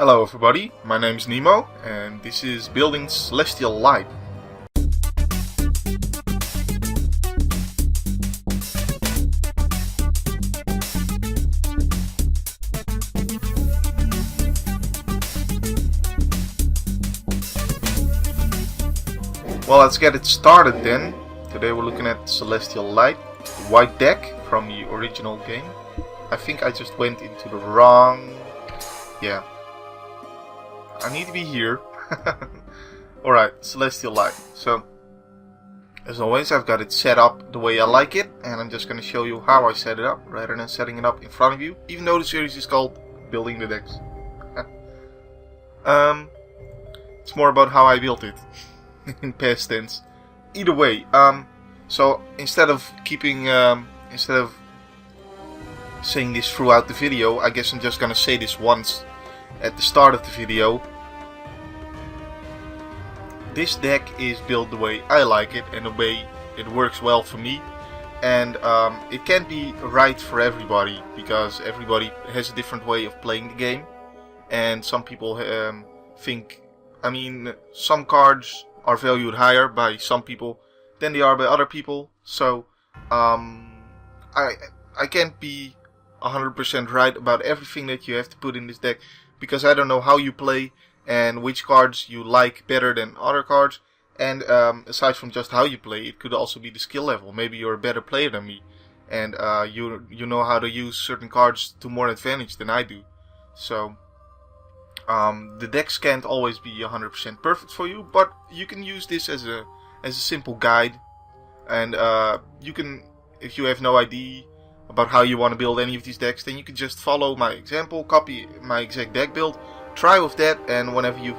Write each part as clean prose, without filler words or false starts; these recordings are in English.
Hello everybody, my name is Nemo and this is Building Celestial Light. Well, let's get it started then. Today we're looking at Celestial Light, the white deck from the original game. I think I just went into the wrong... yeah. I need to be here. Alright, Celestial Light. So, as always, I've got it set up the way I like it, and I'm just going to show you how I set it up, rather than setting it up in front of you, even though the series is called Building the Decks. It's more about how I built it, in past tense. Either way, so instead of saying this throughout the video, I guess I'm just going to say this once at the start of the video. This deck is built the way I like it and the way it works well for me, and it can't be right for everybody because everybody has a different way of playing the game, and some people some cards are valued higher by some people than they are by other people, so I can't be 100% right about everything that you have to put in this deck, because I don't know how you play and which cards you like better than other cards. And aside from just how you play, it could also be the skill level. Maybe you're a better player than me, and you know how to use certain cards to more advantage than I do. So the decks can't always be 100% perfect for you, but you can use this as a simple guide. And you can, if you have no idea about how you want to build any of these decks, then you can just follow my example, copy my exact deck build, try with that, and whenever you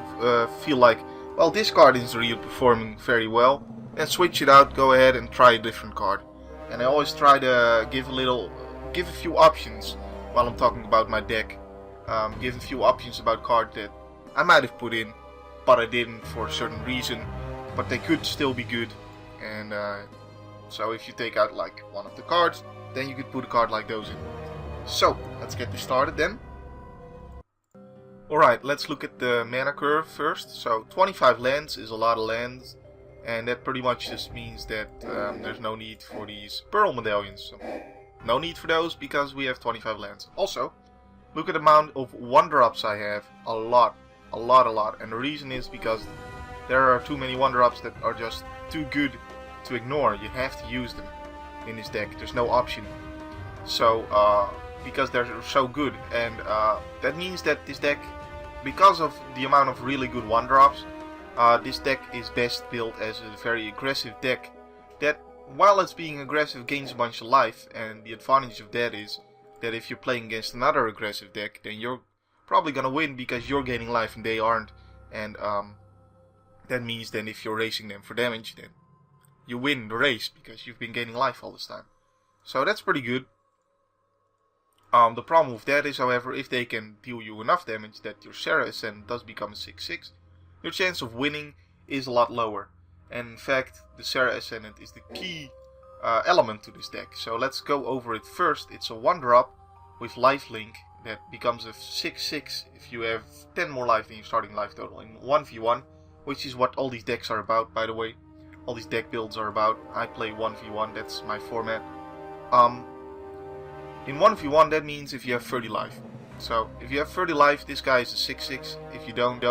feel like, well, this card isn't really performing very well, then switch it out, go ahead and try a different card. And I always try to give a few options while I'm talking about my deck. Give a few options about cards that I might have put in, but I didn't for a certain reason, but they could still be good. And so if you take out like one of the cards, then you could put a card like those in. So, let's get this started then. Alright, let's look at the mana curve first. So, 25 lands is a lot of lands, and that pretty much just means that there's no need for these Pearl Medallions. So, no need for those because we have 25 lands. Also, look at the amount of 1-drops I have. A lot. And the reason is because there are too many 1-drops that are just too good to ignore. You have to use them in this deck. There's no option. So, because they're so good, and that means that this deck, because of the amount of really good 1-drops, this deck is best built as a very aggressive deck that, while it's being aggressive, gains a bunch of life. And the advantage of that is that if you're playing against another aggressive deck, then you're probably gonna win because you're gaining life and they aren't. And that means then if you're racing them for damage, then you win the race because you've been gaining life all this time. So that's pretty good. The problem with that is, however, if they can deal you enough damage that your Serra Ascendant does become a 6/6, your chance of winning is a lot lower. And in fact, the Serra Ascendant is the key element to this deck. So let's go over it first. It's a 1-drop with lifelink that becomes a 6/6 if you have 10 more life than your starting life total in 1v1, which is what all these decks are about, by the way. All these deck builds are about. I play 1v1, that's my format. In 1v1, that means if you have 30 life. So, if you have 30 life, this guy is a 6/6. If you don't.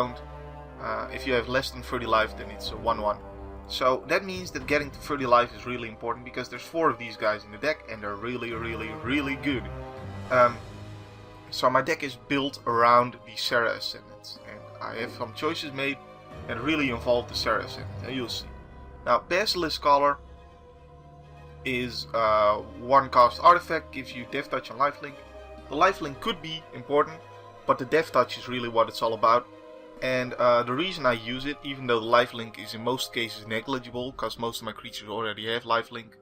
If you have less than 30 life, then it's a 1/1. So, that means that getting to 30 life is really important, because there's 4 of these guys in the deck, and they're really good. So, my deck is built around the Serra Ascendants, and I have some choices made that really involve the Serra Ascendant, and you'll see. Now, Basilisk Scholar is 1 cost artifact, gives you Death Touch and lifelink. The lifelink could be important, but the Death Touch is really what it's all about. And the reason I use it, even though the lifelink is in most cases negligible, because most of my creatures already have lifelink,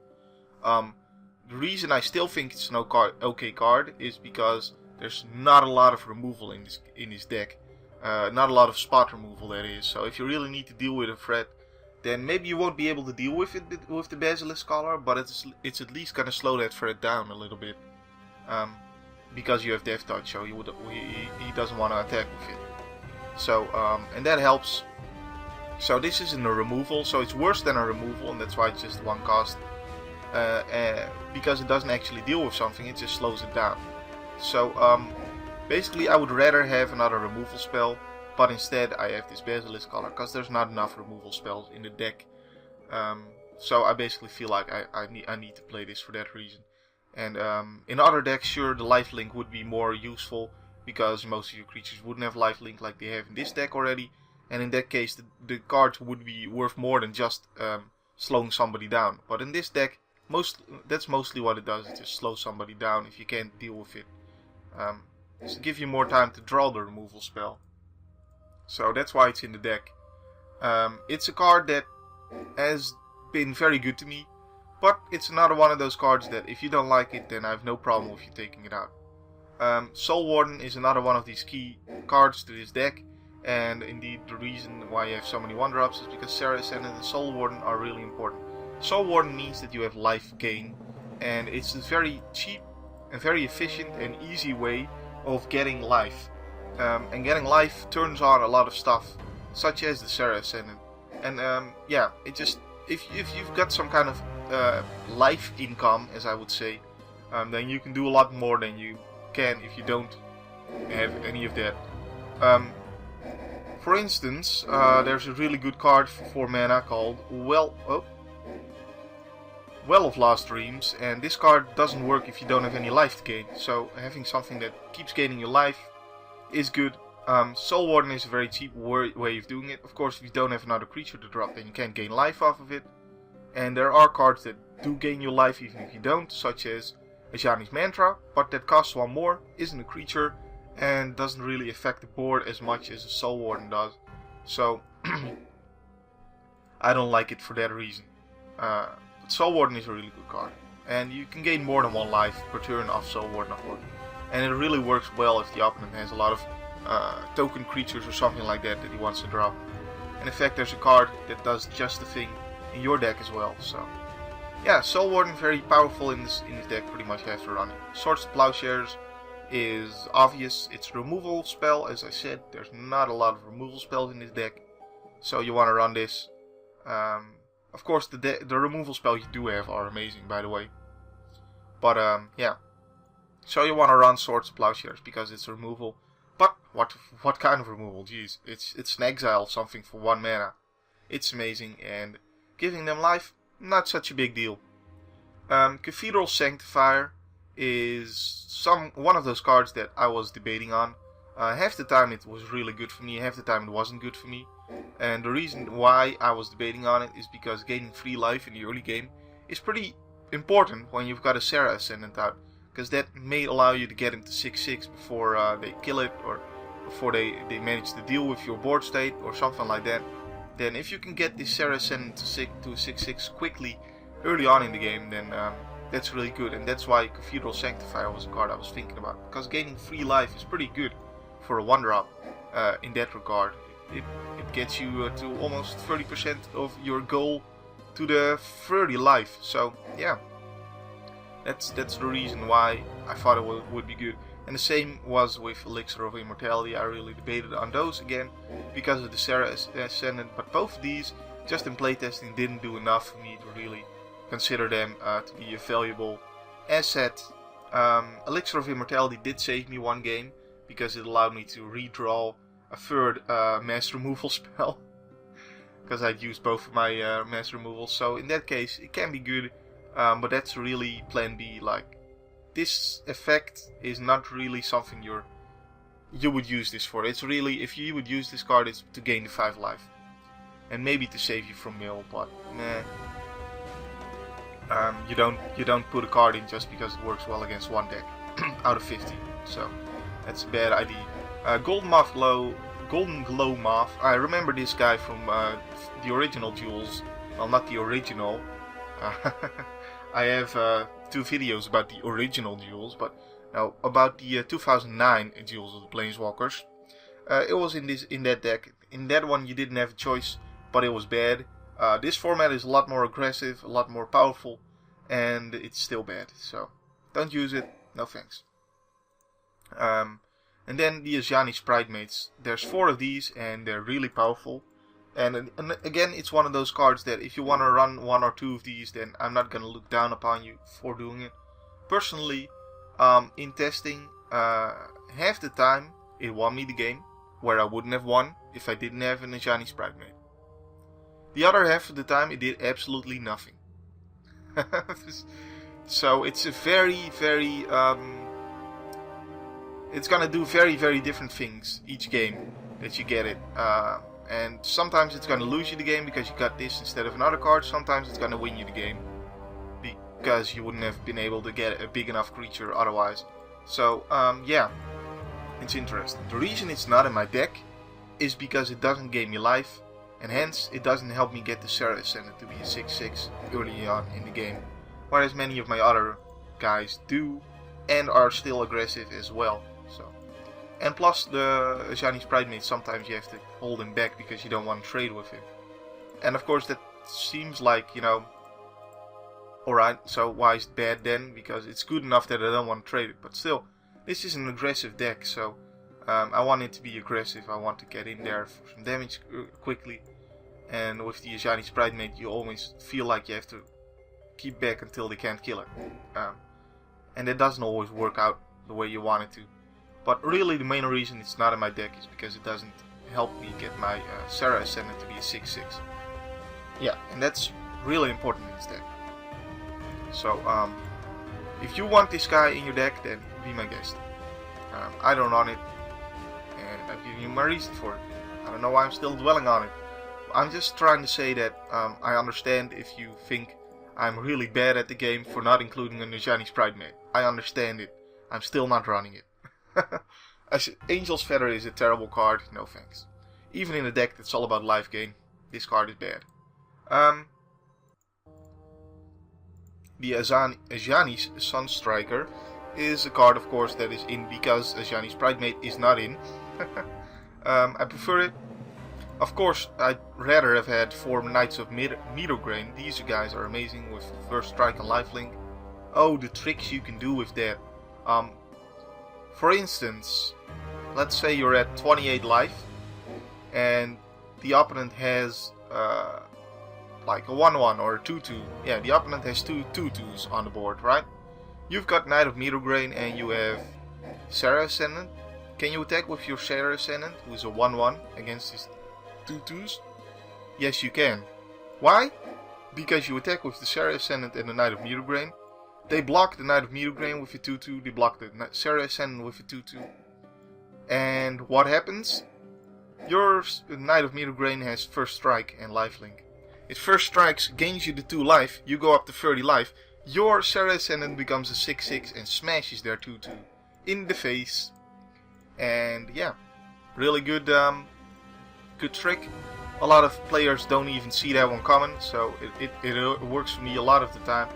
the reason I still think it's an okay card is because there's not a lot of removal in this deck. Not a lot of spot removal, that is. So if you really need to deal with a threat, then maybe you won't be able to deal with it with the Basilisk Scholar, but it's at least gonna slow that threat down a little bit. Because you have Death Touch, so he doesn't want to attack with it. So and that helps. So this isn't a removal, so it's worse than a removal, and that's why it's just one cost. Because it doesn't actually deal with something, it just slows it down. So basically I would rather have another removal spell, but instead I have this Basilisk Collar, because there's not enough removal spells in the deck. So I basically feel like I need to play this for that reason. And in other decks, sure, the lifelink would be more useful, because most of your creatures wouldn't have lifelink like they have in this deck already. And in that case, the cards would be worth more than just slowing somebody down. But in this deck, that's mostly what it does. It just slows somebody down if you can't deal with it. Just to give you more time to draw the removal spell. So that's why it's in the deck. It's a card that has been very good to me. But it's another one of those cards that if you don't like it, then I have no problem with you taking it out. Soul Warden is another one of these key cards to this deck. And indeed, the reason why you have so many 1-drops is because Serra Ascendants and Soul Warden are really important. Soul Warden means that you have life gain, and it's a very cheap and very efficient and easy way of getting life. And getting life turns on a lot of stuff, such as the Serra Ascendant. And yeah, it just if you've got some kind of life income, as I would say, then you can do a lot more than you can if you don't have any of that. For instance, there's a really good card for 4 mana called Well of Last Dreams, and this card doesn't work if you don't have any life to gain, so having something that keeps gaining your life is good. Soul Warden is a very cheap way of doing it. Of course, if you don't have another creature to drop, then you can't gain life off of it. And there are cards that do gain your life even if you don't, such as Ajani's Mantra, but that costs 1 more, isn't a creature, and doesn't really affect the board as much as a Soul Warden does. So I don't like it for that reason. But Soul Warden is a really good card, and you can gain more than 1 life per turn off Soul Warden, of course. And it really works well if the opponent has a lot of token creatures or something like that he wants to drop. And in fact, there's a card that does just the thing in your deck as well. So yeah, Soul Warden very powerful in this deck. Pretty much have to run it. Swords to Plowshares is obvious. It's a removal spell, as I said. There's not a lot of removal spells in this deck, so you want to run this. Of course, the removal spells you do have are amazing, by the way. But yeah, so you want to run Swords to Plowshares because it's removal. But what kind of removal? Jeez, it's an exile something for 1 mana. It's amazing, and giving them life, not such a big deal. Cathedral Sanctifier is one of those cards that I was debating on. Half the time it was really good for me, half the time it wasn't good for me. And the reason why I was debating on it is because gaining free life in the early game is pretty important when you've got a Serra Ascendant out, because that may allow you to get into 6/6 before they kill it, or before they manage to deal with your board state or something like that. Then if you can get this Serra Ascendant to 6/6 quickly early on in the game, then that's really good. And that's why Cathedral Sanctifier was a card I was thinking about, because gaining free life is pretty good for a 1-drop in that regard. It gets you to almost 30% of your goal to the 30 life. So yeah, that's the reason why I thought it would be good. And the same was with Elixir of Immortality. I really debated on those again because of the Serra Ascendant, but both of these, just in playtesting, didn't do enough for me to really consider them to be a valuable asset. Elixir of Immortality did save me 1 game because it allowed me to redraw a 3rd mass removal spell, because I'd used both of my mass removals. So in that case, it can be good, but that's really plan B. Like, this effect is not really something you would use this for. It's really, if you would use this card, it's to gain the 5 life, and maybe to save you from mill, but nah. You don't put a card in just because it works well against 1 deck out of 50. So that's a bad idea. Golden Glow Moth. I remember this guy from the original Duels. Well, not the original. I have 2 videos about the original Duels, but now about the 2009 Duels of the Planeswalkers. It was in that deck. In that one, you didn't have a choice, but it was bad. This format is a lot more aggressive, a lot more powerful, and it's still bad. So don't use it. No thanks. And then the Ajani Sprite Mates. There's 4 of these and they're really powerful. And again, it's one of those cards that if you want to run 1 or 2 of these, then I'm not going to look down upon you for doing it. Personally, in testing, half the time it won me the game, where I wouldn't have won if I didn't have an Ajani Sprite Mate. The other half of the time it did absolutely nothing. So it's a very it's gonna do very different things each game that you get it. And sometimes it's gonna lose you the game because you got this instead of another card. Sometimes it's gonna win you the game because you wouldn't have been able to get a big enough creature otherwise. So yeah, it's interesting. The reason it's not in my deck is because it doesn't gain me life, and hence it doesn't help me get the Serra Ascendant to be a 6/6 early on in the game, whereas many of my other guys do and are still aggressive as well. So, and plus the Ajani Sprite Mate, sometimes you have to hold him back because you don't want to trade with him. And of course that seems like, you know, alright, so why is it bad then? Because it's good enough that I don't want to trade it, but still, this is an aggressive deck, so I want it to be aggressive. I want to get in there for some damage quickly. And with the Ajani Sprite Mate, you always feel like you have to keep back until they can't kill it. And it doesn't always work out the way you want it to. But really the main reason it's not in my deck is because it doesn't help me get my Serra Ascendant to be a 6/6. Yeah, and that's really important in this deck. So if you want this guy in your deck, then be my guest. I don't run it, and I've given you my reason for it. I don't know why I'm still dwelling on it. I'm just trying to say that I understand if you think I'm really bad at the game for not including an Ajani Sprite Mate. I understand it. I'm still not running it. Angel's Feather is a terrible card, no thanks. Even in a deck that's all about life gain, this card is bad. The Ajani's Sunstriker is a card, of course, that is in because Ajani Sprite Mate is not in. I prefer it. Of course, I'd rather have had 4 Knights of Meadowgrain. These guys are amazing with First Strike and lifelink. Oh, the tricks you can do with that. For instance, let's say you're at 28 life and the opponent has like a 1/1 or a 2/2. Yeah, the opponent has 2 2/2s on the board, right? You've got Knight of Meadowgrain and you have Serra Ascendant. Can you attack with your Serra Ascendant, who is a 1/1 against his 2/2s? Yes, you can. Why? Because you attack with the Serra Ascendant and the Knight of Meadowgrain. They block the Knight of Meadowgrain with a 2/2. They block the Serra Ascendant with a 2/2. And what happens? Your Knight of Meadowgrain has First Strike and lifelink. Its First Strikes gains you the 2 life. You go up to 30 life. Your Serra Ascendant becomes a 6/6 and smashes their 2/2 in the face. And yeah, really good, good trick. A lot of players don't even see that one coming, so it works for me a lot of the time,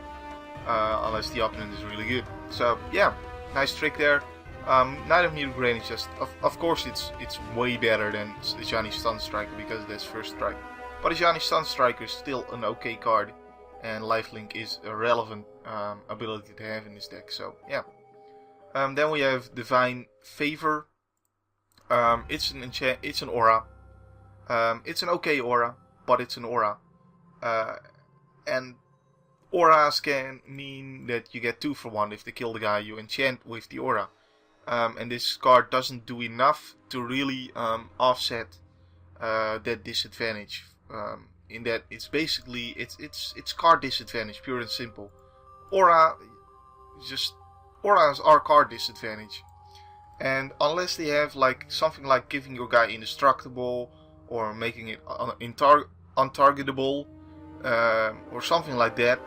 unless the opponent is really good. So yeah, nice trick there. Knight of Meadowgrain is just, of course, it's way better than Ajani's Sunstriker because that's First Strike. But Ajani's Sunstriker is still an okay card, and lifelink is a relevant ability to have in this deck. So yeah. Then we have Divine Favor. It's an aura. It's an okay aura, but it's an aura. And auras can mean that you get 2 for 1 if they kill the guy you enchant with the aura. And this card doesn't do enough to really offset that disadvantage. In that it's basically it's card disadvantage, pure and simple. Auras are card disadvantage, and unless they have like something like giving your guy indestructible or making it untargetable or something like that,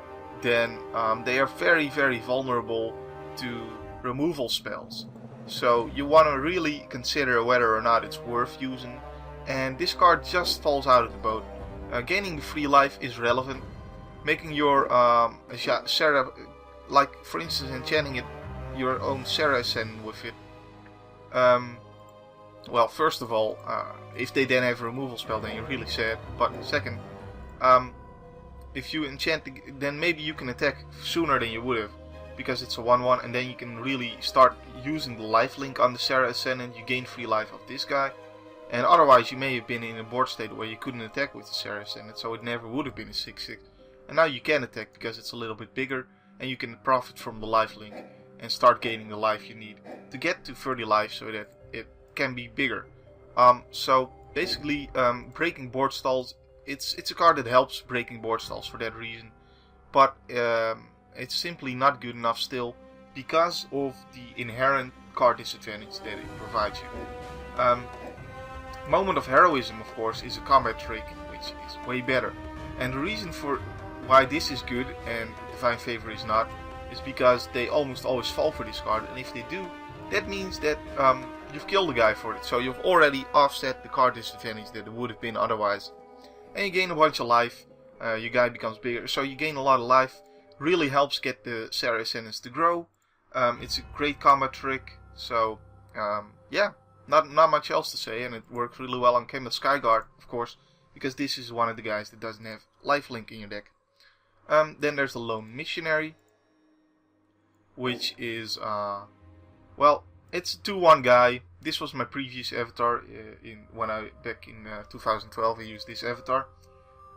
then they are very vulnerable to removal spells. So you want to really consider whether or not it's worth using, and this card just falls out of the boat. Gaining the free life is relevant. Making your Serra, like for instance enchanting it, your own Serra Ascendant with it. Well, first of all, if they then have a removal spell, then you're really sad. But second, if you enchant, then maybe you can attack sooner than you would have. because it's a 1/1, and then you can really start using the lifelink on the Serra Ascendant. You gain free life of this guy, and otherwise you may have been in a board state where you couldn't attack with the Serra Ascendant, so it never would have been a 6/6. And now you can attack because it's a little bit bigger, and you can profit from the lifelink and start gaining the life you need to get to 30 life so that it can be bigger. So basically, breaking board stalls, it's a card that helps breaking board stalls for that reason, but it's simply not good enough still because of the inherent card disadvantage that it provides you. Moment of Heroism, of course, is a combat trick, which is way better. And the reason for why this is good and Divine Favor is not, is because they almost always fall for this card, and if they do, that means that you've killed the guy for it. So you've already offset the card disadvantage that it would have been otherwise. And you gain a bunch of life, your guy becomes bigger, so you gain a lot of life. Really helps get the Serra Ascendants to grow. It's a great combat trick, so yeah, not much else to say, and it works really well on Kemba Skyguard, of course, because this is one of the guys that doesn't have lifelink in your deck. Then there's the Lone Missionary, which is, well, it's a 2/1 guy. This was my previous avatar back in 2012 I used this avatar.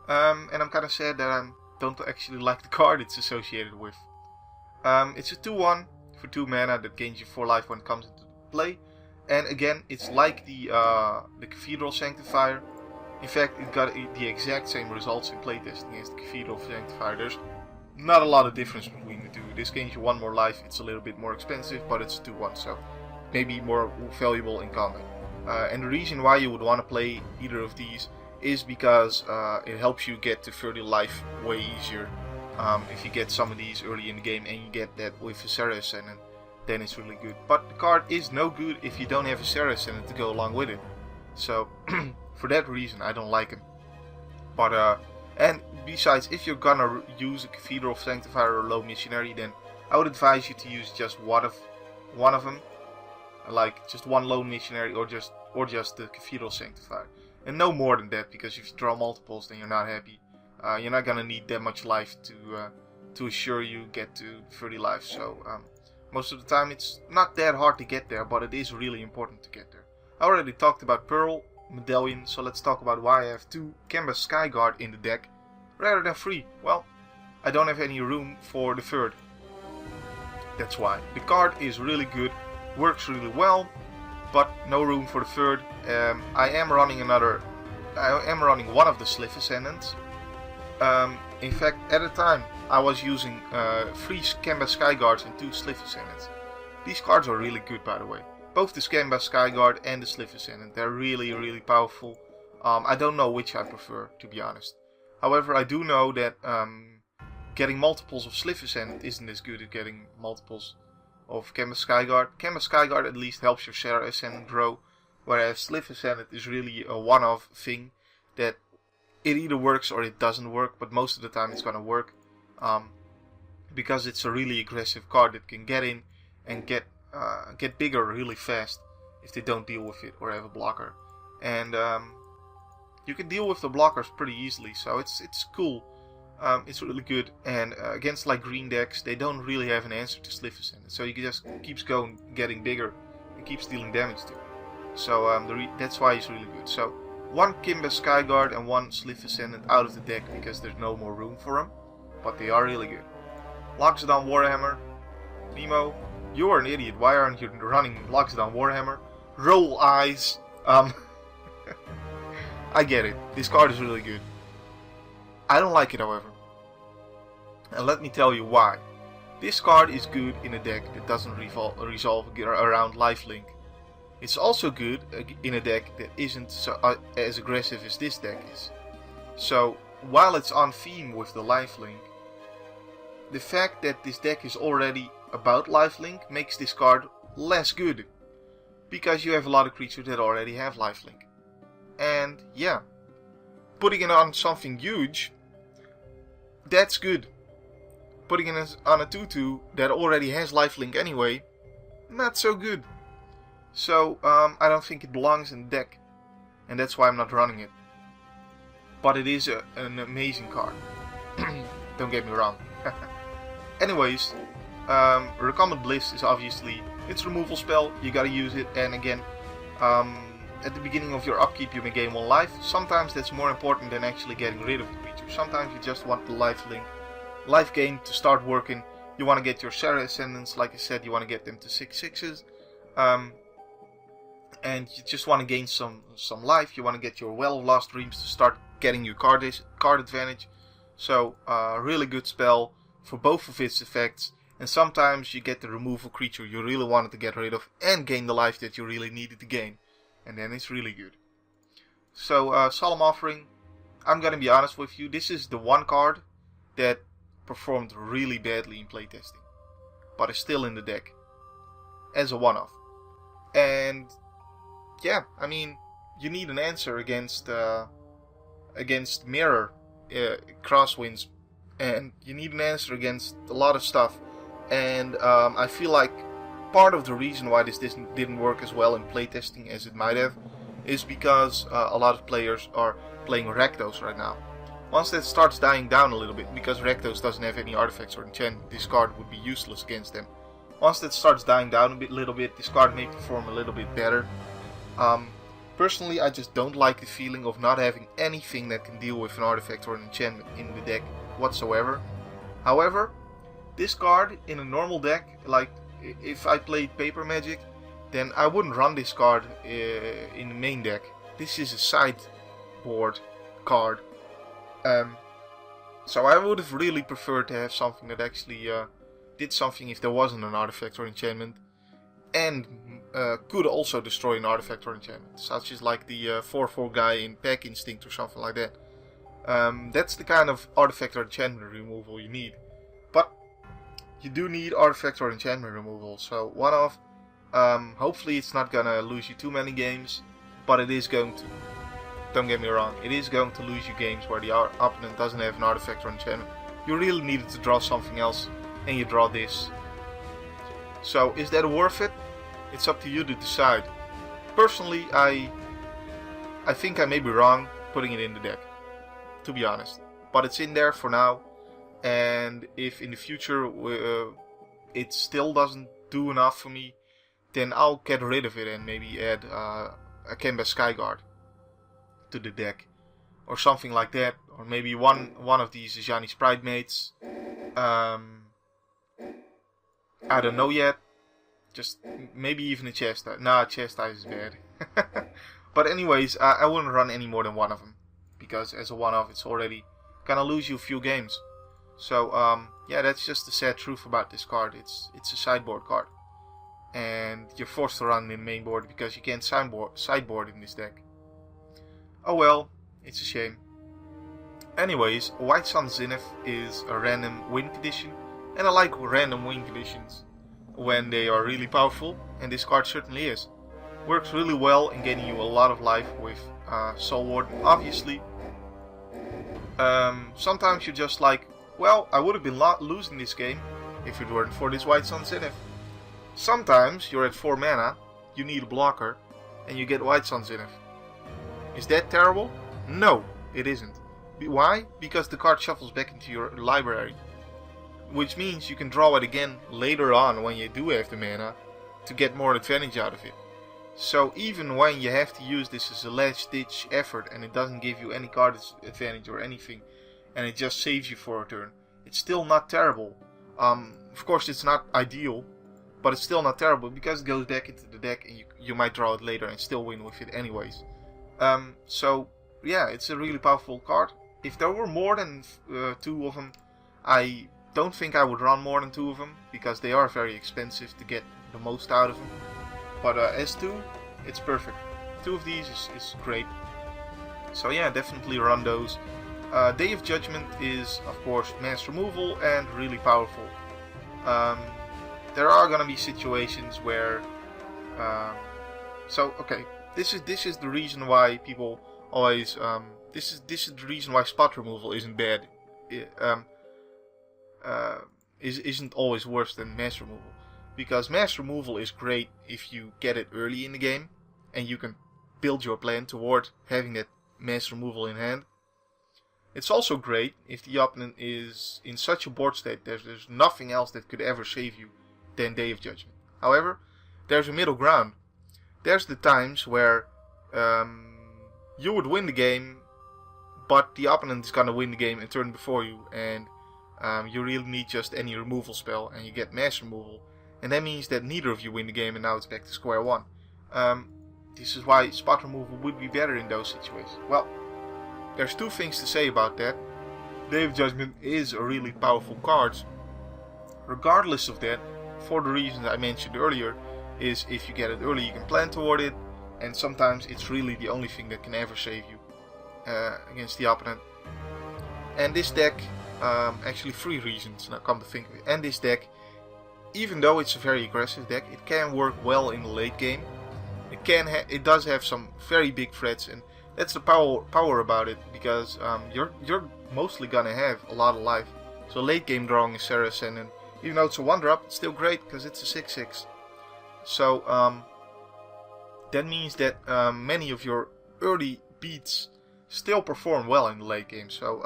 And I'm kind of sad that I don't actually like the card it's associated with. It's a 2/1 for 2 mana that gains you 4 life when it comes into play. And again, it's like the Cathedral Sanctifier. In fact, it got the exact same results in playtesting as the Cathedral Sanctifier. There's not a lot of difference between the two. This gains you 1 more life, it's a little bit more expensive, but it's a 2/1, so maybe more valuable in combat. And the reason why you would want to play either of these is because it helps you get to 30 life way easier. If you get some of these early in the game and you get that with a Serra Ascendant, then it's really good. But the card is no good if you don't have a Serra Ascendant to go along with it. So for that reason I don't like him. But and besides, if you're gonna use a Cathedral Sanctifier or Low Missionary, then I would advise you to use just one of them, like just one Lone Missionary or just the Cathedral Sanctifier, and no more than that, because if you draw multiples, then you're not happy. You're not gonna need that much life to assure you get to 30 life. So most of the time it's not that hard to get there, but it is really important to get there. I already talked about Pearl Medallion, so let's talk about why I have 2 Kemba Skyguard in the deck rather than 3. Well, I don't have any room for the 3rd. That's why. The card is really good, works really well, but no room for the 3rd. I am running one of the Sliff Ascendants. In fact, at the time I was using 3 Kemba Skyguards and 2 Sliff Ascendants. These cards are really good, by the way. Both the Kemba Skyguard and the Sliff Ascendant, they're really, really powerful. I don't know which I prefer, to be honest. However, I do know that getting multiples of Sliff Ascendant isn't as good as getting multiples of Kemba Skyguard. Kemba Skyguard at least helps your Serra Ascendant grow, whereas Sliff Ascendant is really a one-off thing that it either works or it doesn't work, but most of the time it's gonna work, because it's a really aggressive card that can get in and get bigger really fast if they don't deal with it or have a blocker. And you can deal with the blockers pretty easily, so it's cool. It's really good, and against like green decks, they don't really have an answer to Sliff Ascendant, so you just keeps going, getting bigger, and keeps dealing damage to. So that's why it's really good. So 1 Kemba Skyguard and 1 Sliff Ascendant out of the deck because there's no more room for them, but they are really good. Loxodon Warhammer, Nemo, you're an idiot. Why aren't you running Loxodon Warhammer? Roll eyes. I get it. This card is really good. I don't like it, however. And let me tell you why. This card is good in a deck that doesn't resolve around lifelink. It's also good in a deck that isn't so, as aggressive as this deck is. So, while it's on theme with the lifelink, the fact that this deck is already about lifelink makes this card less good, because you have a lot of creatures that already have lifelink. And yeah, putting it on something huge, that's good. Putting it on a 2/2 that already has lifelink anyway, not so good. So I don't think it belongs in the deck, and that's why I'm not running it. But it is an amazing card. Don't get me wrong. Anyways, Recumbent Bliss is obviously, it's a removal spell, you gotta use it, and again, at the beginning of your upkeep you may gain 1 life. Sometimes that's more important than actually getting rid of the creature. Sometimes you just want the lifelink, life gain to start working. You want to get your Serra Ascendants, like I said, you want to get them to 6/6s. And you just want to gain some life. You want to get your Well of Lost Dreams to start getting your card advantage. So, really good spell for both of its effects. And sometimes you get the removal creature you really wanted to get rid of and gain the life that you really needed to gain. And then it's really good. So, Solemn Offering, I'm gonna be honest with you, this is the one card that performed really badly in playtesting. But is still in the deck. As a one-off. And, yeah, I mean, you need an answer against mirror crosswinds. And you need an answer against a lot of stuff. And I feel like part of the reason why this didn't work as well in playtesting as it might have is because a lot of players are playing Rakdos right now. Once that starts dying down a little bit, because Rakdos doesn't have any artifacts or enchantment, this card would be useless against them. Once that starts dying down a little bit, this card may perform a little bit better. Personally, I just don't like the feeling of not having anything that can deal with an artifact or an enchantment in the deck whatsoever. However, this card in a normal deck, like if I played Paper Magic, then I wouldn't run this card in the main deck. This is a sideboard card. So I would have really preferred to have something that actually did something if there wasn't an artifact or enchantment, and could also destroy an artifact or enchantment, such as like the 4/4 guy in Pack Instinct or something like that. That's the kind of artifact or enchantment removal you need. But you do need artifact or enchantment removal, so one-off. Hopefully it's not gonna lose you too many games, but it is going to. Don't get me wrong, it is going to lose you games where the opponent doesn't have an artifact or enchantment. You really needed to draw something else, and you draw this. So, is that worth it? It's up to you to decide. Personally, I think I may be wrong putting it in the deck, to be honest. But it's in there for now, and if in the future it still doesn't do enough for me, then I'll get rid of it and maybe add a Canvas Skyguard to the deck, or something like that, or maybe one of these Ajani Sprite Mates. I don't know yet. Just maybe even a Chastise. Nah, Chastise is bad. But anyways, I wouldn't run any more than one of them, because as a one-off it's already gonna lose you a few games. So yeah, that's just the sad truth about this card. It's a sideboard card, and you're forced to run in the main board because you can't sideboard in this deck. Oh well, it's a shame. Anyways, White Sun Zenith is a random win condition, and I like random win conditions when they are really powerful, and this card certainly is. Works really well in getting you a lot of life with Soul Warden, obviously. Sometimes you're just like, well, I would have been losing this game if it weren't for this White Sun Zenith. Sometimes you're at 4 mana, you need a blocker, and you get White Sun Zenith. Is that terrible? No, it isn't. Why? Because the card shuffles back into your library. Which means you can draw it again later on when you do have the mana to get more advantage out of it. So even when you have to use this as a last ditch effort and it doesn't give you any card advantage or anything, and it just saves you for a turn, it's still not terrible. Of course it's not ideal, but it's still not terrible because it goes back into the deck and you might draw it later and still win with it anyways. So yeah, it's a really powerful card. If there were more than 2 of them, I don't think I would run more than 2 of them, because they are very expensive to get the most out of them. But as 2, it's perfect. 2 of these is great. So yeah, definitely run those. Day of Judgment is, of course, mass removal and really powerful. There are gonna be situations where... so, okay, this is the reason why people always... This is the reason why spot removal isn't bad. Isn't always worse than mass removal. Because mass removal is great if you get it early in the game and you can build your plan toward having that mass removal in hand. It's also great if the opponent is in such a board state there's nothing else that could ever save you than Day of Judgment. However, there's a middle ground. There's the times where you would win the game, but the opponent is gonna win the game and turn before you, and you really need just any removal spell, and you get mass removal, and that means that neither of you win the game, and now it's back to square one. This is why spot removal would be better in those situations. Well, there's two things to say about that. Day of Judgment is a really powerful card. Regardless of that, for the reasons I mentioned earlier, is if you get it early you can plan toward it, and sometimes it's really the only thing that can ever save you against the opponent. And this deck, actually 3 reasons now come to think of it. And this deck, even though it's a very aggressive deck, it can work well in the late game. It does have some very big threats, and that's the power about it, because you're mostly gonna have a lot of life. So late game drawing is Serra Ascendant, even though it's a 1-drop, it's still great because it's a 6/6. So that means that many of your early beats still perform well in the late game. So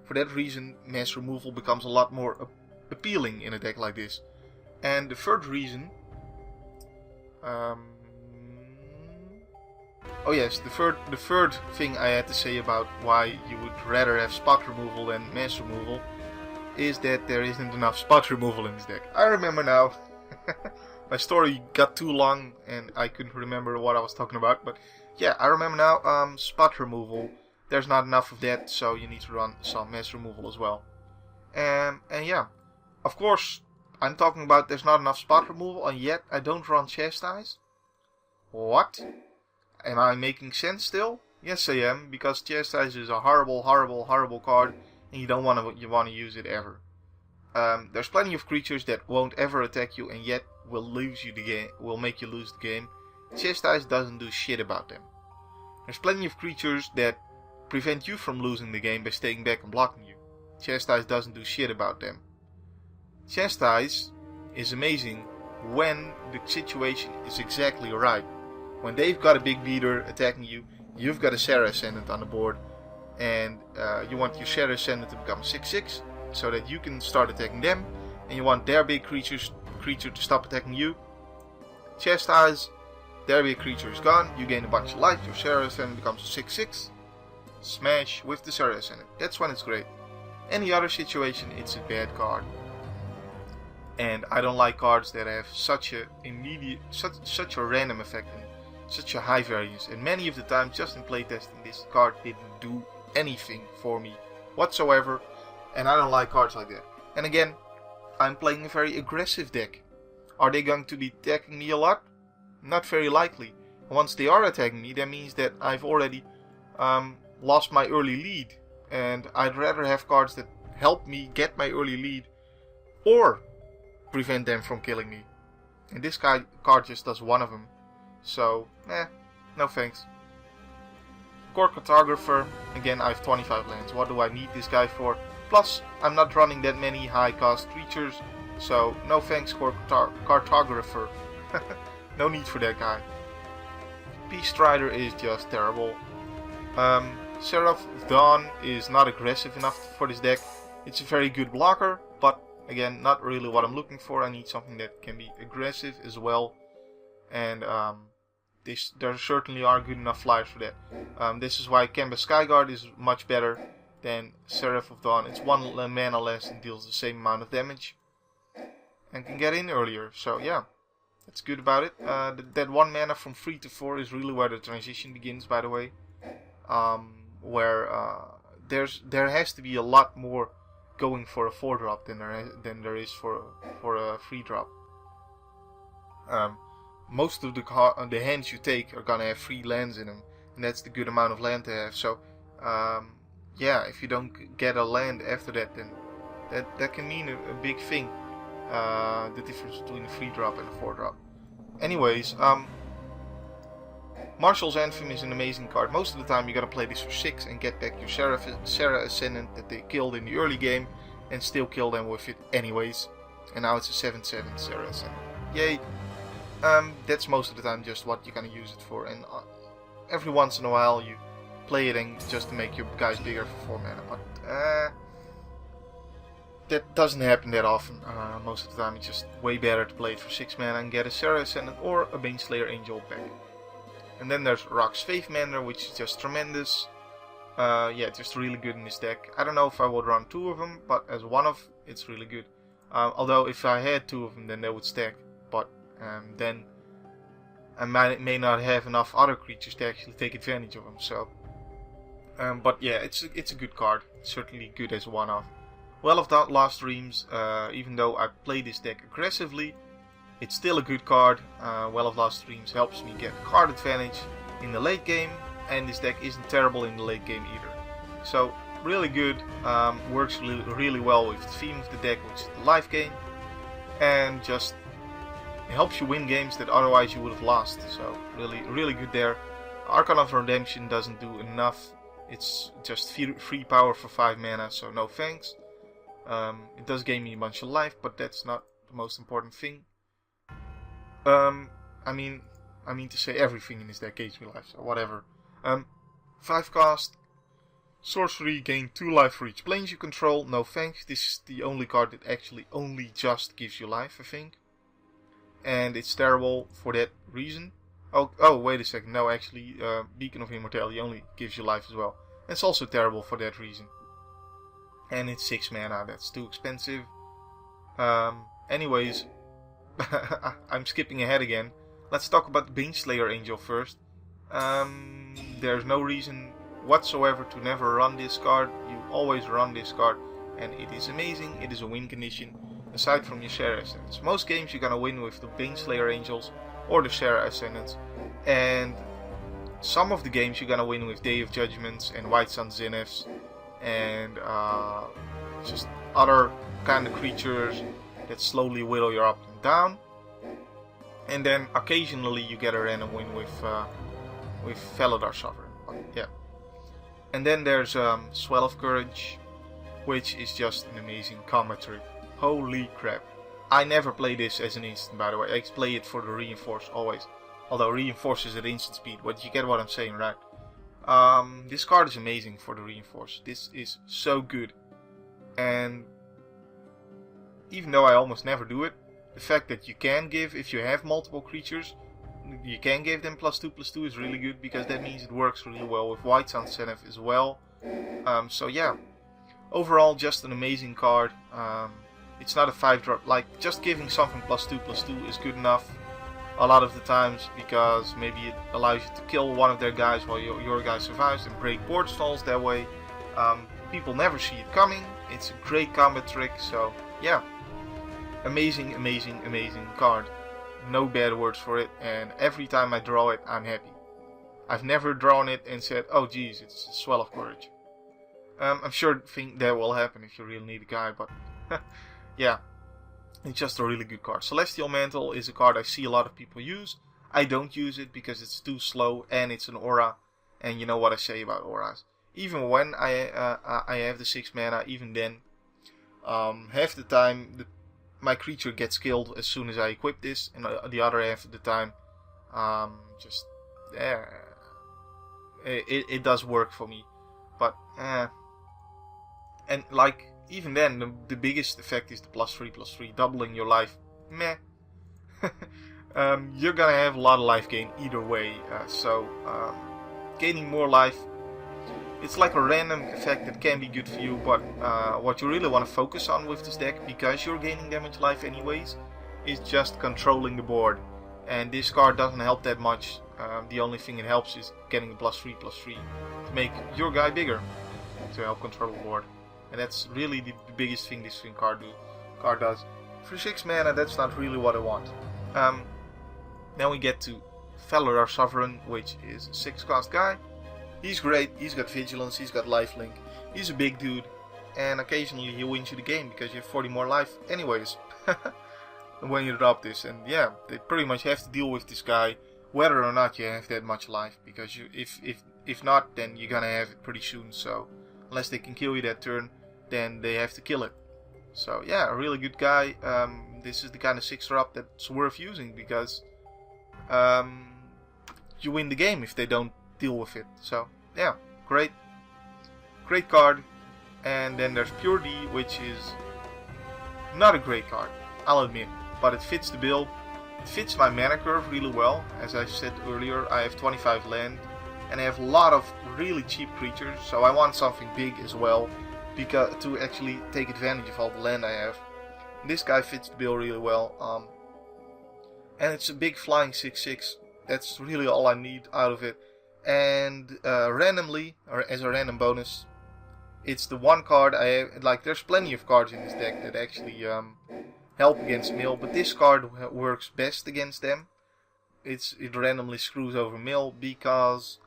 for that reason, mass removal becomes a lot more appealing in a deck like this. And the third reason, oh yes, the third thing I had to say about why you would rather have spot removal than mass removal is that there isn't enough spot removal in this deck. I remember now. My story got too long and I couldn't remember what I was talking about, but yeah, I remember now. Spot removal, there's not enough of that, so you need to run some mass removal as well. And yeah, of course, I'm talking about there's not enough spot removal, and yet I don't run Chastise. What? Am I making sense still? Yes, I am, because Chastise is a horrible, horrible, horrible card, and you don't want to use it ever. There's plenty of creatures that won't ever attack you, and yet will make you lose the game. Chastise doesn't do shit about them. There's plenty of creatures that prevent you from losing the game by staying back and blocking you. Chastise doesn't do shit about them. Chastise is amazing when the situation is exactly right. When they've got a big beater attacking you, you've got a Serra Ascendant on the board, and you want your Serra Ascendant to become 6/6 so that you can start attacking them, and you want their big creature to stop attacking you. Chastise, their big creature is gone, you gain a bunch of life, your Serra Ascendant becomes a 6/6. Smash with the Serra Ascendant. That's when it's great. Any other situation, it's a bad card. And I don't like cards that have such a random effect and such a high variance. And many of the time, just in playtesting, this card didn't do anything for me whatsoever. And I don't like cards like that. And again, I'm playing a very aggressive deck. Are they going to be attacking me a lot? Not very likely. Once they are attacking me, that means that I've already lost my early lead. And I'd rather have cards that help me get my early lead, or prevent them from killing me. And this card just does one of them. So, no thanks. Core Cartographer, again I have 25 lands. What do I need this guy for? Plus, I'm not running that many high cost creatures, so no thanks Core Cartographer. No need for that guy. Peace Strider is just terrible. Seraph of Dawn is not aggressive enough for this deck. It's a very good blocker, but again, not really what I'm looking for. I need something that can be aggressive as well. And there certainly are good enough flyers for that. This is why Canvas Skyguard is much better than Seraph of Dawn. It's 1 mana less and deals the same amount of damage. And can get in earlier, so yeah. That's good about it. That 1 mana from 3 to 4 is really where the transition begins, by the way. There has to be a lot more going for a 4-drop than there is for a 3-drop. Most of the hands you take are gonna have 3 lands in them, and that's the good amount of land to have. So yeah, if you don't get a land after that, then that can mean a big thing. The difference between a 3-drop and a 4-drop. Anyways, Martial's Anthem is an amazing card. Most of the time you're gonna play this for 6 and get back your Serra Ascendant that they killed in the early game, and still kill them with it anyways. And now it's a 7/7 Serra Ascendant. Yay! That's most of the time just what you're gonna use it for, and every once in a while you play it and just to make your guys bigger for 4 mana, but that doesn't happen that often. Most of the time it's just way better to play it for 6 mana and get a Serra Ascendant or a Baneslayer Angel back. And then there's Rock's Faith Mender, which is just tremendous. Yeah, just really good in this deck. I don't know if I would run 2 of them, but as one of, it's really good. Although if I had 2 of them, then they would stack. But then I may not have enough other creatures to actually take advantage of them. So, but yeah, it's a good card. It's certainly good as one of. Well of Lost Dreams, even though I play this deck aggressively, it's still a good card. Well of Lost Dreams helps me get card advantage in the late game, and this deck isn't terrible in the late game either. So really good, works really well with the theme of the deck, which is the life gain, and just helps you win games that otherwise you would have lost. So really good there. Archon of Redemption doesn't do enough. It's just free power for 5 mana, so no thanks. It does gain me a bunch of life, but that's not the most important thing. I mean to say everything in this deck gains me life, so whatever. 5 cost, sorcery, gain 2 life for each planes you control. No thanks. This is the only card that actually only just gives you life, I think. And it's terrible for that reason. Oh, wait a second. No, actually, Beacon of Immortality only gives you life as well. It's also terrible for that reason. And it's 6 mana, that's too expensive. Anyways, I'm skipping ahead again. Let's talk about the Baneslayer Angel first. There's no reason whatsoever to never run this card. You always run this card, and it is amazing. It is a win condition, aside from your Serra Ascendants. Most games you're gonna win with the Baneslayer Angels or the Serra Ascendants, and some of the games you're gonna win with Day of Judgments and White Sun Zeniths and just other kind of creatures that slowly whittle you up and down. And then occasionally you get a random win with Felidar Souvereign. But yeah. And then there's Swell of Courage, which is just an amazing combat trick. Holy crap. I never play this as an instant, by the way. I play it for the reinforce always. Although reinforce is at instant speed, but you get what I'm saying, right? This card is amazing for the reinforce. This is so good. And even though I almost never do it, the fact that you can give, if you have multiple creatures, you can give them +2/+2 is really good, because that means it works really well with White Sun Zenith as well. So yeah, overall just an amazing card. It's not a 5-drop, like just giving something +2/+2 is good enough a lot of the times, because maybe it allows you to kill one of their guys while your guy survives and break board stalls that way. People never see it coming. It's a great combat trick, so yeah. Amazing card. No bad words for it, and every time I draw it, I'm happy. I've never drawn it and said, oh geez, it's a Swell of Courage. I'm sure that will happen if you really need a guy, but yeah. It's just a really good card. Celestial Mantle is a card I see a lot of people use. I don't use it because it's too slow and it's an aura. And you know what I say about auras. Even when I have the 6 mana, even then, half the time my creature gets killed as soon as I equip this, and the other half of the time, it does work for me. But and like, even then, the biggest effect is the +3/+3, doubling your life. Meh. You're gonna have a lot of life gain either way, so gaining more life, it's like a random effect that can be good for you, but what you really want to focus on with this deck, because you're gaining damage life anyways, is just controlling the board. And this card doesn't help that much. The only thing it helps is getting a +3/+3 to make your guy bigger, to help control the board. And that's really the biggest thing this card does. For 6 mana, that's not really what I want. Then we get to Felidar Souvereign, which is a 6 cost guy. He's great, he's got Vigilance, he's got lifelink, he's a big dude, and occasionally he wins you the game because you have 40 more life anyways when you drop this. And yeah, they pretty much have to deal with this guy whether or not you have that much life, because if not, then you're gonna have it pretty soon. So unless they can kill you that turn, then they have to kill it. So yeah, a really good guy. This is the kind of 6-drop that's worth using, because you win the game if they don't deal with it. So yeah, great card. And then there's Pure D, which is not a great card, I'll admit, but it fits the bill. It fits my mana curve really well. As I said earlier, I have 25 land and I have a lot of really cheap creatures, so I want something big as well because to actually take advantage of all the land I have. This guy fits the bill really well, and it's a big flying 6/6. That's really all I need out of it. And randomly, or as a random bonus, it's the one card I have. Like, there's plenty of cards in this deck that actually help against mill, but this card works best against them. It randomly screws over mill because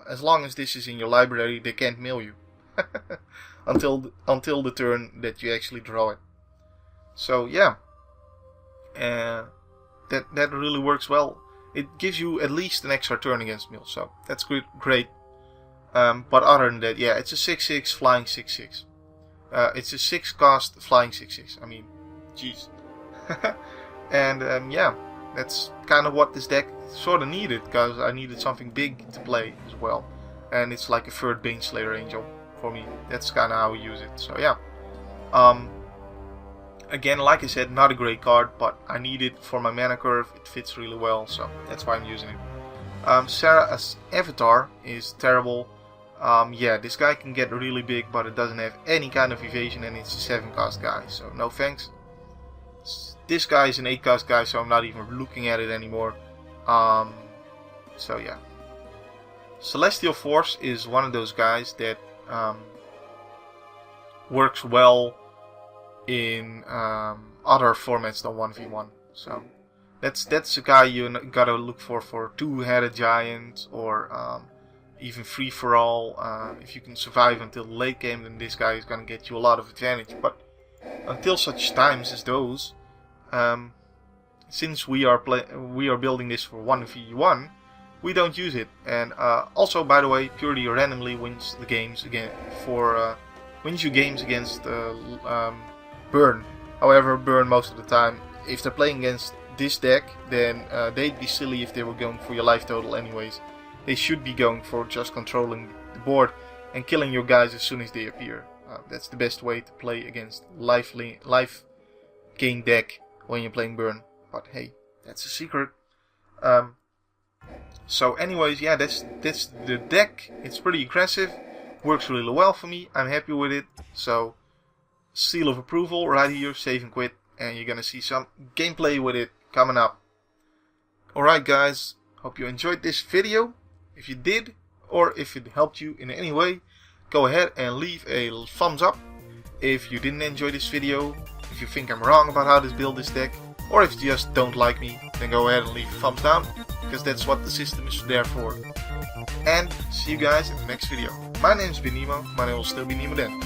as long as this is in your library, they can't mill you until the turn that you actually draw it. So yeah, that really works well. It gives you at least an extra turn against mill, so that's great. But other than that, yeah, it's a 6/6 flying 6/6. It's a 6 cost flying 6/6. I mean, jeez. And yeah, that's kind of what this deck sort of needed, because I needed something big to play as well. And it's like a third Baneslayer Angel for me. That's kind of how we use it. So yeah. Again, like I said, not a great card, but I need it for my mana curve. It fits really well, so that's why I'm using it. Serra's Avatar is terrible. Yeah, this guy can get really big, but it doesn't have any kind of evasion, and it's a 7 cost guy, so no thanks. This guy is an 8 cost guy, so I'm not even looking at it anymore. So yeah. Celestial Force is one of those guys that works well in other formats than 1v1. So that's a guy you gotta look for 2-headed giant, or even free for all. If you can survive until the late game, then this guy is gonna get you a lot of advantage. But until such times as those, since we are building this for 1v1, we don't use it. And also, by the way, Purity randomly wins the games wins you games against Burn. However, Burn most of the time, if they're playing against this deck, then they'd be silly if they were going for your life total anyways. They should be going for just controlling the board and killing your guys as soon as they appear. That's the best way to play against life gain deck when you're playing Burn. But hey, that's a secret. So anyways, yeah, that's the deck. It's pretty aggressive. Works really well for me. I'm happy with it. So, seal of approval right here, save and quit, and you're gonna see some gameplay with it coming up. Alright guys, hope you enjoyed this video. If you did, or if it helped you in any way, go ahead and leave a thumbs up. If you didn't enjoy this video, if you think I'm wrong about how to build this deck, or if you just don't like me, then go ahead and leave a thumbs down, because that's what the system is there for. And see you guys in the next video. My name is Nemo, my name will still be Nemo then.